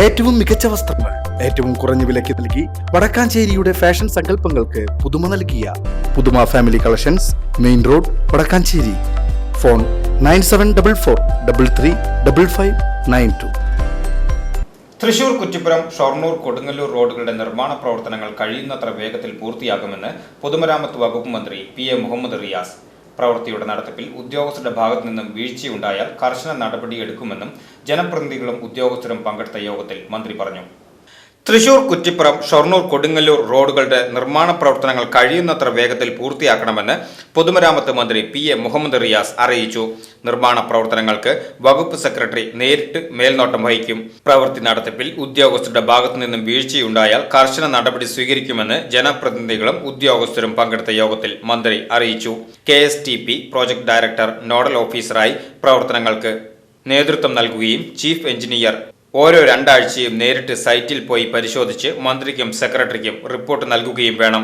ഏറ്റവും മികച്ച വസ്ത്രങ്ങൾ ഏറ്റവും കുറഞ്ഞ വിലയ്ക്ക് നൽകി വടക്കാഞ്ചേരിയുടെ ഫാഷൻ സങ്കല്പങ്ങൾക്ക് പുതുമ നൽകിയ പുതുമ family collections, main road, Vadakkanchery. Phone 9744335592. Thrissur Kuttippuram Shoranur Kodungallur റോഡുകളുടെ നിർമ്മാണ പ്രവർത്തനങ്ങൾ കഴിയുന്നത്ര വേഗത്തിൽ പൂർത്തിയാക്കുമെന്ന് പൊതുമരാമത്ത് വകുപ്പ് മന്ത്രി PM മുഹമ്മദ് റിയാസ്. പ്രവൃത്തിയുടെ നടത്തിപ്പിൽ ഉദ്യോഗസ്ഥരുടെ ഭാഗത്തു നിന്നും വീഴ്ചയുണ്ടായാൽ കർശന നടപടിയെടുക്കുമെന്നും ജനപ്രതിനിധികളും ഉദ്യോഗസ്ഥരും പങ്കെടുത്ത യോഗത്തിൽ മന്ത്രി പറഞ്ഞു. തൃശൂർ കുറ്റിപ്പുറം ഷൊർണൂർ കൊടുങ്ങല്ലൂർ റോഡുകളുടെ നിർമ്മാണ പ്രവർത്തനങ്ങൾ കഴിയുന്നത്ര വേഗത്തിൽ പൂർത്തിയാക്കണമെന്ന് പൊതുമരാമത്ത് മന്ത്രി PM മുഹമ്മദ് റിയാസ് അറിയിച്ചു. നിർമ്മാണ പ്രവർത്തനങ്ങൾക്ക് വകുപ്പ് സെക്രട്ടറി നേരിട്ട് മേൽനോട്ടം വഹിക്കും. പ്രവൃത്തി നടത്തിപ്പിൽ ഉദ്യോഗസ്ഥരുടെ ഭാഗത്തു നിന്നും വീഴ്ചയുണ്ടായാൽ കർശന നടപടി സ്വീകരിക്കുമെന്ന് ജനപ്രതിനിധികളും ഉദ്യോഗസ്ഥരും പങ്കെടുത്ത യോഗത്തിൽ മന്ത്രി അറിയിച്ചു. KSTP പ്രോജക്ട് ഡയറക്ടർ നോഡൽ ഓഫീസറായി പ്രവർത്തനങ്ങൾക്ക് നേതൃത്വം നൽകുകയും ചീഫ് എഞ്ചിനീയർ ഓരോ 2 ആഴ്ചയും നേരിട്ട് സൈറ്റിൽ പോയി പരിശോധിച്ച് മന്ത്രിക്കും സെക്രട്ടറിക്കും റിപ്പോർട്ട് നൽകുകയും വേണം.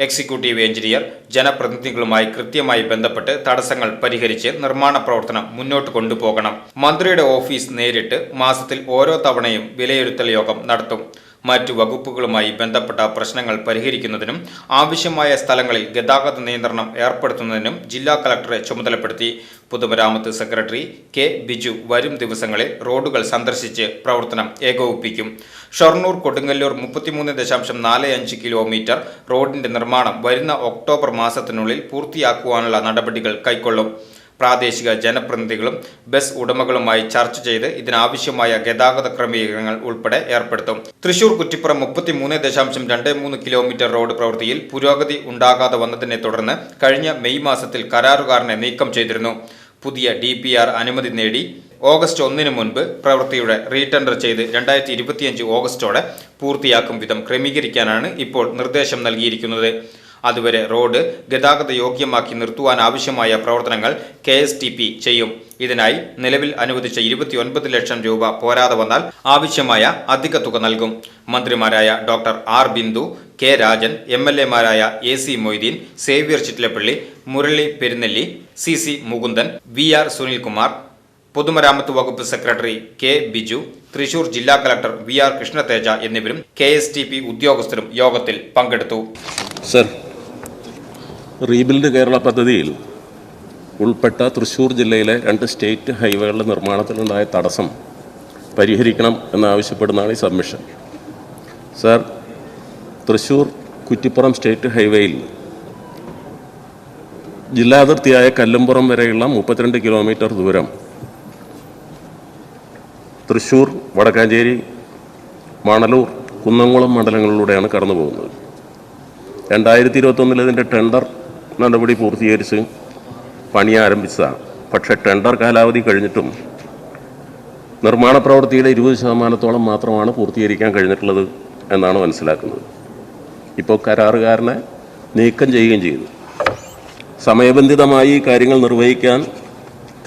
എക്സിക്യൂട്ടീവ് എഞ്ചിനീയർ ജനപ്രതിനിധികളുമായി കൃത്യമായി ബന്ധപ്പെട്ട് തടസ്സങ്ങൾ പരിഹരിച്ച് നിർമ്മാണ പ്രവർത്തനം മുന്നോട്ട് കൊണ്ടുപോകണം. മന്ത്രിയുടെ ഓഫീസ് നേരിട്ട് മാസത്തിൽ ഓരോ തവണയും വിലയിരുത്തൽ യോഗം നടത്തും. മറ്റു വകുപ്പുകളുമായി ബന്ധപ്പെട്ട പ്രശ്നങ്ങൾ പരിഹരിക്കുന്നതിനും ആവശ്യമായ സ്ഥലങ്ങളിൽ ഗതാഗത നിയന്ത്രണം ഏർപ്പെടുത്തുന്നതിനും ജില്ലാ കളക്ടറെ ചുമതലപ്പെടുത്തി. പൊതുമരാമത്ത് സെക്രട്ടറി K. ബിജു വരും ദിവസങ്ങളിൽ റോഡുകൾ സന്ദർശിച്ച് പ്രവർത്തനം ഏകോപിപ്പിക്കും. ഷൊർണൂർ കൊടുങ്ങല്ലൂർ 33.45 കിലോമീറ്റർ റോഡിന്റെ നിർമ്മാണം വരുന്ന ഒക്ടോബർ മാസത്തിനുള്ളിൽ പൂർത്തിയാക്കുവാനുള്ള നടപടികൾ കൈക്കൊള്ളും. പ്രാദേശിക ജനപ്രതിനിധികളും ബസ് ഉടമകളുമായി ചർച്ച ചെയ്ത് ഇതിനാവശ്യമായ ഗതാഗത ക്രമീകരണങ്ങൾ ഉൾപ്പെടെ ഏർപ്പെടുത്തും. തൃശൂർ കുറ്റിപ്പുറം 33.23 കിലോമീറ്റർ റോഡ് പ്രവൃത്തിയിൽ പുരോഗതി ഉണ്ടാകാതെ വന്നതിനെ തുടർന്ന് കഴിഞ്ഞ മെയ് മാസത്തിൽ കരാറുകാരനെ നീക്കം ചെയ്തിരുന്നു. പുതിയ DPR അനുമതി നേടി ഓഗസ്റ്റ് 1 മുൻപ് പ്രവൃത്തിയുടെ റീടെൻഡർ ചെയ്ത് 2025 ഓഗസ്റ്റോടെ പൂർത്തിയാക്കും വിധം ക്രമീകരിക്കാനാണ് ഇപ്പോൾ നിർദ്ദേശം നൽകിയിരിക്കുന്നത്. അതുവരെ റോഡ് ഗതാഗത യോഗ്യമാക്കി നിർത്തുവാനാവശ്യമായ പ്രവർത്തനങ്ങൾ KSTP ചെയ്യും. ഇതിനായി നിലവിൽ അനുവദിച്ച 29 ലക്ഷം രൂപ പോരാതെ വന്നാൽ ആവശ്യമായ അധിക തുക നൽകും. മന്ത്രിമാരായ doctor R. Bindu, K. Rajan, MLA മാരായ AC Moideen, Xavier Chittilappilly, Murali Perunnelli, CC Mukundan, VR. Sunilkumar, പൊതുമരാമത്ത് വകുപ്പ് സെക്രട്ടറി K. ബിജു, തൃശൂർ ജില്ലാ കളക്ടർ VR. കൃഷ്ണതേജ എന്നിവരും KSTP ഉദ്യോഗസ്ഥരും യോഗത്തിൽ പങ്കെടുത്തു. സർ, റീബിൽഡ് കേരള പദ്ധതിയിൽ ഉൾപ്പെട്ട തൃശ്ശൂർ ജില്ലയിലെ 2 സ്റ്റേറ്റ് ഹൈവേകളുടെ നിർമ്മാണത്തിലുണ്ടായ തടസ്സം പരിഹരിക്കണം എന്നാവശ്യപ്പെടുന്നതാണ് ഈ submission. Sir, Thrissur Kuttippuram state ഹൈവേയിൽ ജില്ലാതിർത്തിയായ കല്ലുംപുറം വരെയുള്ള 32 കിലോമീറ്റർ ദൂരം തൃശ്ശൂർ, വടക്കാഞ്ചേരി, മണലൂർ, കുന്നംകുളം മണ്ഡലങ്ങളിലൂടെയാണ് കടന്നു പോകുന്നത്. 2021 ഇതിൻ്റെ ടെൻഡർ നടപടി പൂർത്തീകരിച്ച് പണി ആരംഭിച്ചതാണ്. പക്ഷേ ടെൻഡർ കാലാവധി കഴിഞ്ഞിട്ടും നിർമ്മാണ പ്രവൃത്തിയുടെ 20% മാത്രമാണ് പൂർത്തീകരിക്കാൻ കഴിഞ്ഞിട്ടുള്ളത് എന്നാണ് മനസ്സിലാക്കുന്നത്. ഇപ്പോൾ കരാറുകാരനെ നീക്കം ചെയ്യുകയും ചെയ്തു. സമയബന്ധിതമായി കാര്യങ്ങൾ നിർവഹിക്കാൻ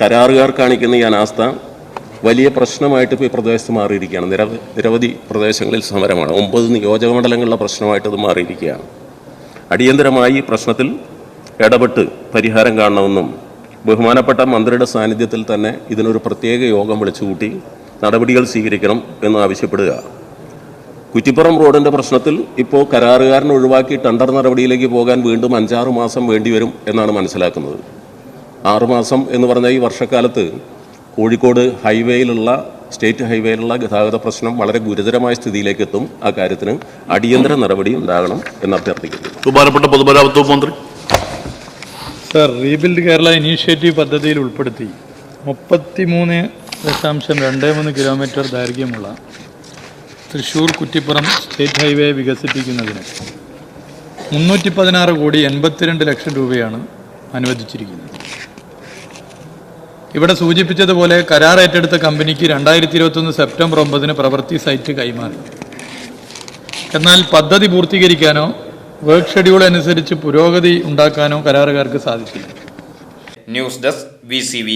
കരാറുകാർ കാണിക്കുന്ന ഈ അനാസ്ഥ വലിയ പ്രശ്നമായിട്ട് ഇപ്പോൾ ഈ പ്രദേശത്ത് മാറിയിരിക്കുകയാണ്. നിരവധി പ്രദേശങ്ങളിൽ സമരമാണ്. 9 നിയോജകമണ്ഡലങ്ങളിലെ പ്രശ്നമായിട്ട് ഇത് മാറിയിരിക്കുകയാണ്. അടിയന്തരമായി ഈ പ്രശ്നത്തിൽ ഇടപെട്ട് പരിഹാരം കാണണമെന്നും ബഹുമാനപ്പെട്ട മന്ത്രിയുടെ സാന്നിധ്യത്തിൽ തന്നെ ഇതിനൊരു പ്രത്യേക യോഗം വിളിച്ചുകൂട്ടി നടപടികൾ സ്വീകരിക്കണം എന്ന് ആവശ്യപ്പെടുക. കുറ്റിപ്പുറം റോഡിൻ്റെ പ്രശ്നത്തിൽ ഇപ്പോൾ കരാറുകാരൻ ഒഴിവാക്കി ടെൻഡർ നടപടിയിലേക്ക് പോകാൻ വീണ്ടും 5-6 മാസം വേണ്ടിവരും എന്നാണ് മനസ്സിലാക്കുന്നത്. 6 മാസം എന്ന് പറഞ്ഞാൽ ഈ വർഷക്കാലത്ത് കോഴിക്കോട് സ്റ്റേറ്റ് ഹൈവേയിലുള്ള ഗതാഗത പ്രശ്നം വളരെ ഗുരുതരമായ സ്ഥിതിയിലേക്ക് എത്തും. ആ കാര്യത്തിന് അടിയന്തര നടപടി ഉണ്ടാകണം എന്ന് അഭ്യർത്ഥിക്കുന്നു. ബഹുമാനപ്പെട്ട പൊതുമരാമത്ത് മന്ത്രി. സർ, റീബിൽഡ് കേരള ഇനീഷ്യേറ്റീവ് പദ്ധതിയിൽ ഉൾപ്പെടുത്തി 33.23 കിലോമീറ്റർ ദൈർഘ്യമുള്ള തൃശ്ശൂർ കുറ്റിപ്പുറം സ്റ്റേറ്റ് ഹൈവേ വികസിപ്പിക്കുന്നതിന് 316.82 ലക്ഷം രൂപയാണ് അനുവദിച്ചിരിക്കുന്നത്. ഇവിടെ സൂചിപ്പിച്ചതുപോലെ കരാർ ഏറ്റെടുത്ത കമ്പനിക്ക് 2021 സെപ്റ്റംബർ 9 പ്രവൃത്തി സൈറ്റ് കൈമാറി. എന്നാൽ പദ്ധതി പൂർത്തീകരിക്കാനോ വർക്ക് ഷെഡ്യൂൾ അനുസരിച്ച് പുരോഗതി ഉണ്ടാക്കാനോ കരാറുകാർക്ക് സാധിച്ചില്ല. News desk VCV.